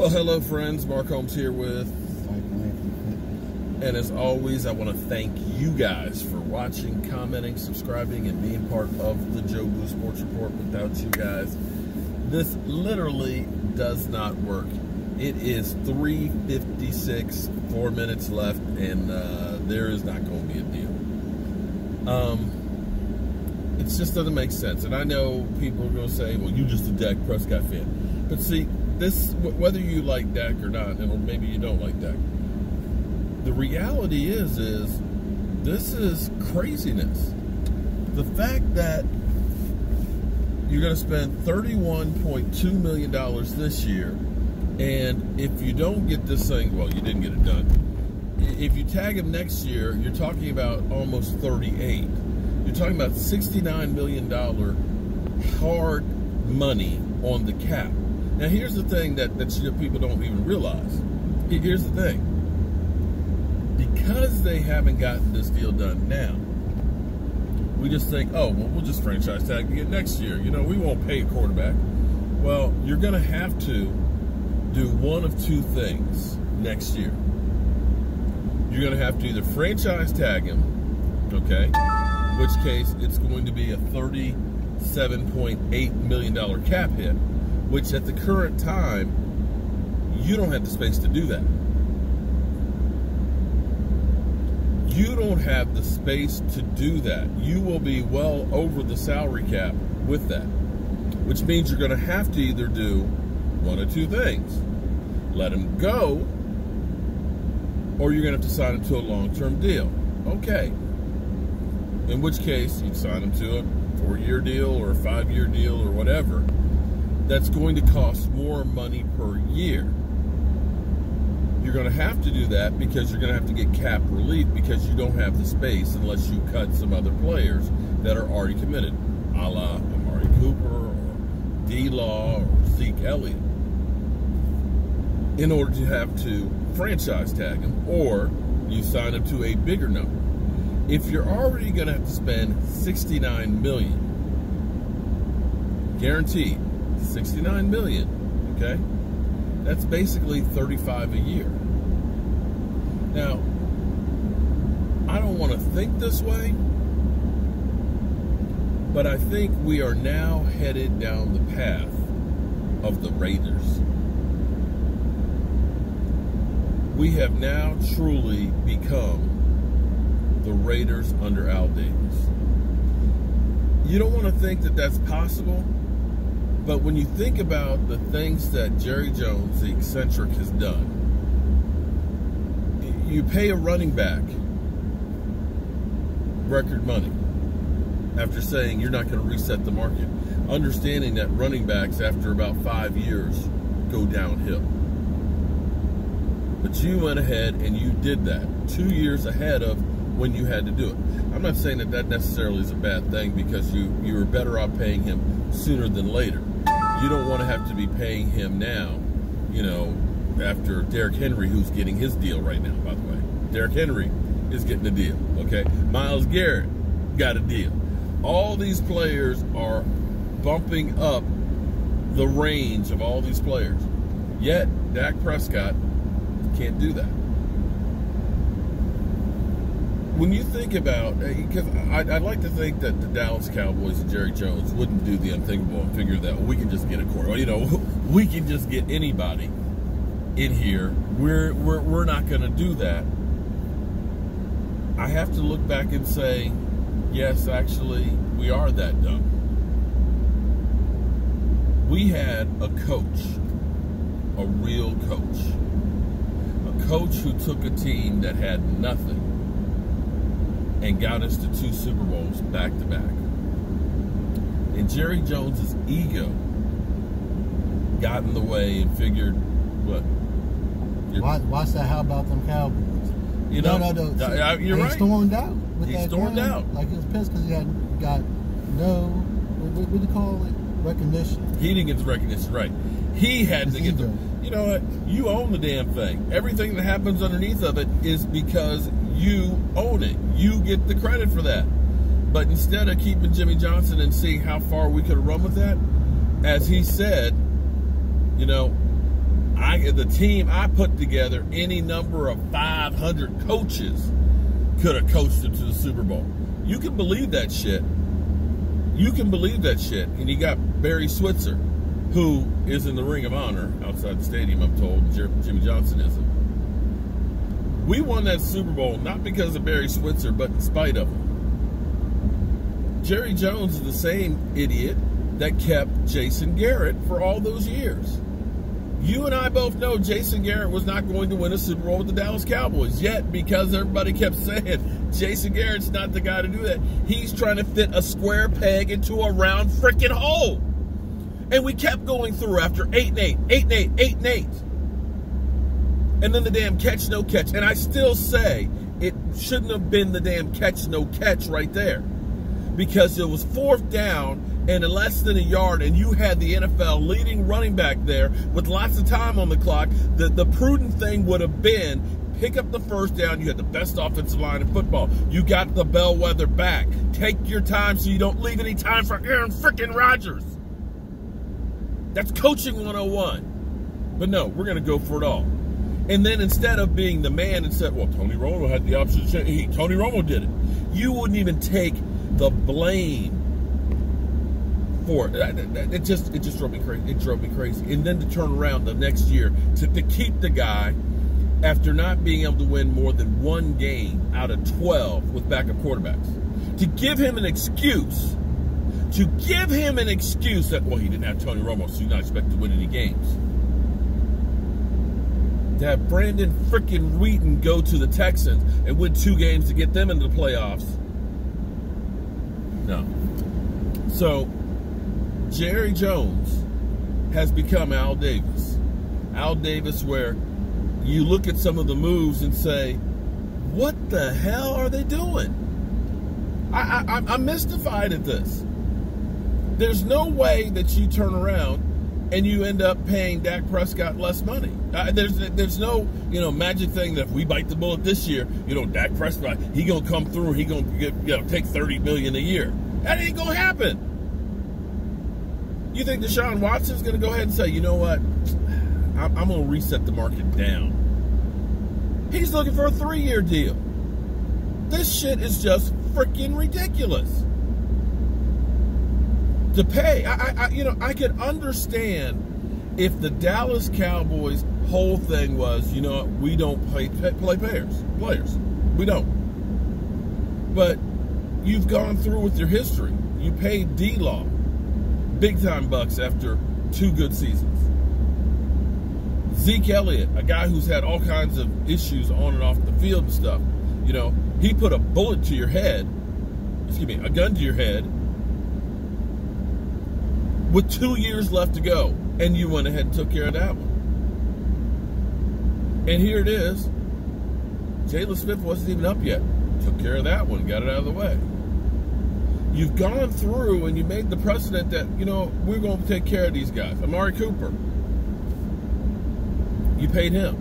Well, hello friends, Mark Holmes here with, and as always, I want to thank you guys for watching, commenting, subscribing, and being part of the Joe Blue Sports Report. Without you guys, this literally does not work. It is 3:56, 4 minutes left, and there is not going to be a deal. It just doesn't make sense. And I know people are going to say, well, you're just a Dak Prescott fan. But see, this, whether you like Dak or not, or maybe you don't like Dak, the reality is this is craziness. The fact that you're going to spend $31.2 million this year, and if you don't get this thing, well, you didn't get it done. If you tag him next year, you're talking about almost 38. You're talking about $69 million hard money on the cap. Now, here's the thing that people don't even realize. Here's the thing. Because they haven't gotten this deal done now, we just think, oh, well, we'll just franchise tag again next year. You know, we won't pay a quarterback. Well, you're going to have to do one of two things next year. You're going to have to either franchise tag him, okay, in which case it's going to be a $37.8 million cap hit, which at the current time, you don't have the space to do that. You don't have the space to do that. You will be well over the salary cap with that, which means you're going to have to either do one of two things. Let him go, or you're going to have to sign him to a long-term deal. Okay. In which case, you'd sign him to a 4-year deal or a 5-year deal or whatever. That's going to cost more money per year. You're going to have to do that because you're going to have to get cap relief because you don't have the space unless you cut some other players that are already committed, a la Amari Cooper or D-Law or Zeke Elliott, in order to have to franchise tag him, or you sign him to a bigger number. If you're already going to have to spend $69 million, guaranteed, $69 million, okay? That's basically $35 a year. Now, I don't want to think this way, but I think we are now headed down the path of the Raiders. We have now truly become the Raiders under Al Davis. You don't want to think that that's possible, but when you think about the things that Jerry Jones, the eccentric, has done, you pay a running back record money after saying you're not going to reset the market, understanding that running backs after about 5 years go downhill. But you went ahead and you did that 2 years ahead of when you had to do it. I'm not saying that that necessarily is a bad thing because you were better off paying him sooner than later. You don't want to have to be paying him now, you know, after Derrick Henry, who's getting his deal right now, by the way. Derrick Henry is getting a deal, okay? Myles Garrett got a deal. All these players are bumping up the range of all these players. Yet, Dak Prescott can't do that. When you think about, because I'd like to think that the Dallas Cowboys and Jerry Jones wouldn't do the unthinkable and figure that, well, we can just get a quarterback. You know, we can just get anybody in here. We're not going to do that. I have to look back and say, yes, actually, we are that dumb. We had a coach, a real coach. A coach who took a team that had nothing and got us to 2 Super Bowls back to back. And Jerry Jones's ego got in the way and figured, what? Watch that. How about them Cowboys? You know, no. You're right. He stormed out. He stormed out. Like he was pissed because he had got no, what do you call it? Recognition. He didn't get the recognition, right. He had to get the, you know what? You own the damn thing. Everything that happens underneath of it is because you own it. You get the credit for that. But instead of keeping Jimmy Johnson and seeing how far we could have run with that, as he said, you know, the team I put together, any number of 500 coaches could have coached them to the Super Bowl. You can believe that shit. You can believe that shit. And you got Barry Switzer, who is in the Ring of Honor outside the stadium, I'm told. Jimmy Johnson isn't. We won that Super Bowl not because of Barry Switzer, but in spite of him. Jerry Jones is the same idiot that kept Jason Garrett for all those years. You and I both know Jason Garrett was not going to win a Super Bowl with the Dallas Cowboys. Yet, because everybody kept saying, Jason Garrett's not the guy to do that, he's trying to fit a square peg into a round freaking hole. And we kept going through after 8-8, 8-8, 8-8. And then the damn catch, no catch. And I still say it shouldn't have been the damn catch, no catch right there. Because it was 4th down and in less than a yard, and you had the NFL leading running back there with lots of time on the clock. The prudent thing would have been pick up the 1st down. You had the best offensive line in football. You got the bellwether back. Take your time so you don't leave any time for Aaron frickin' Rodgers. That's coaching 101. But no, we're going to go for it all. And then instead of being the man and said, well, Tony Romo had the option to change, Tony Romo did it. You wouldn't even take the blame for it. It just drove me crazy. It drove me crazy. And then to turn around the next year to keep the guy after not being able to win more than 1 game out of 12 with backup quarterbacks. To give him an excuse. To give him an excuse that, well, he didn't have Tony Romo, so he's not expected to win any games. To have Brandon frickin' Wheaton go to the Texans and win 2 games to get them into the playoffs. No. So, Jerry Jones has become Al Davis. Al Davis, where you look at some of the moves and say, what the hell are they doing? I'm mystified at this. There's no way that you turn around and you end up paying Dak Prescott less money. There's no, magic thing that if we bite the bullet this year, Dak Prescott, he gonna come through, he gonna get, take $30 million a year. That ain't gonna happen. You think Deshaun Watson's gonna go ahead and say, you know what, I'm gonna reset the market down? He's looking for a 3-year deal. This shit is just freaking ridiculous. To pay, I could understand if the Dallas Cowboys' whole thing was, we don't play players. We don't. But you've gone through with your history. You paid D-Law big time bucks after 2 good seasons. Zeke Elliott, a guy who's had all kinds of issues on and off the field and stuff, he put a bullet to your head, a gun to your head, with 2 years left to go, and you went ahead and took care of that one. And here it is. Jalen Smith wasn't even up yet. Took care of that one, got it out of the way. You've gone through and you made the precedent that, we're going to take care of these guys. Amari Cooper, you paid him.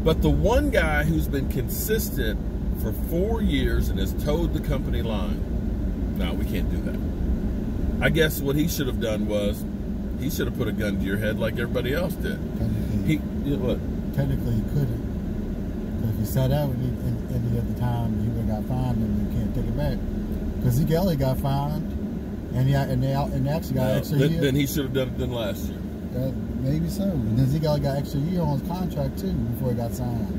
But the one guy who's been consistent for 4 years and has towed the company line, no, we can't do that. I guess what he should have done was he should have put a gun to your head like everybody else did. Technically, he couldn't. Because if he sat out any other time, he would have got fined and you can't take it back. Because Zeke Elliott got fined, and they actually got extra year. Then he should have done it than last year. Maybe so. And then Zeke Elliott got extra year on his contract too before he got signed.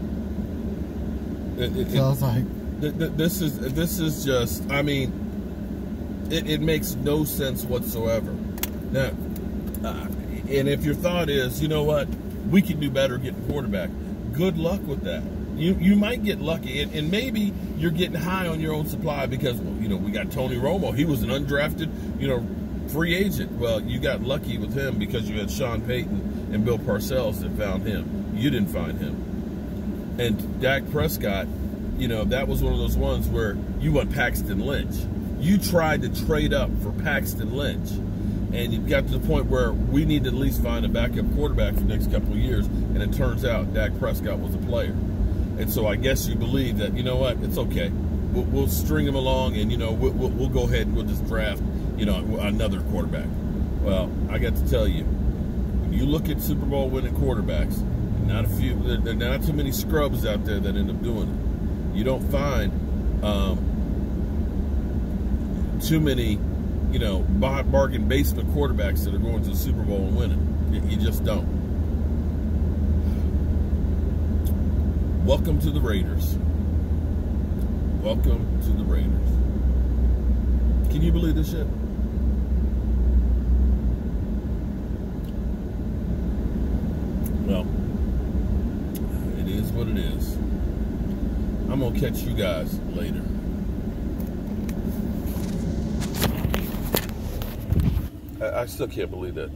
So it's like this is just. I mean. It makes no sense whatsoever. Now, and if your thought is, you know what, we can do better getting quarterback, good luck with that. You might get lucky, and maybe you're getting high on your own supply because, we got Tony Romo. He was an undrafted, free agent. Well, you got lucky with him because you had Sean Payton and Bill Parcells that found him. You didn't find him. And Dak Prescott, that was one of those ones where you want Paxton Lynch. You tried to trade up for Paxton Lynch, and you got to the point where we need to at least find a backup quarterback for the next couple of years, and it turns out Dak Prescott was a player. And so I guess you believe that, it's okay. We'll string him along, and, we'll go ahead and we'll just draft, another quarterback. Well, I got to tell you, You look at Super Bowl winning quarterbacks, not a few, there are not too many scrubs out there that end up doing it. You don't find too many, bargain basement quarterbacks that are going to the Super Bowl and winning. You just don't. Welcome to the Raiders. Welcome to the Raiders. Can you believe this shit? Well, it is what it is. I'm going to catch you guys later. I still can't believe that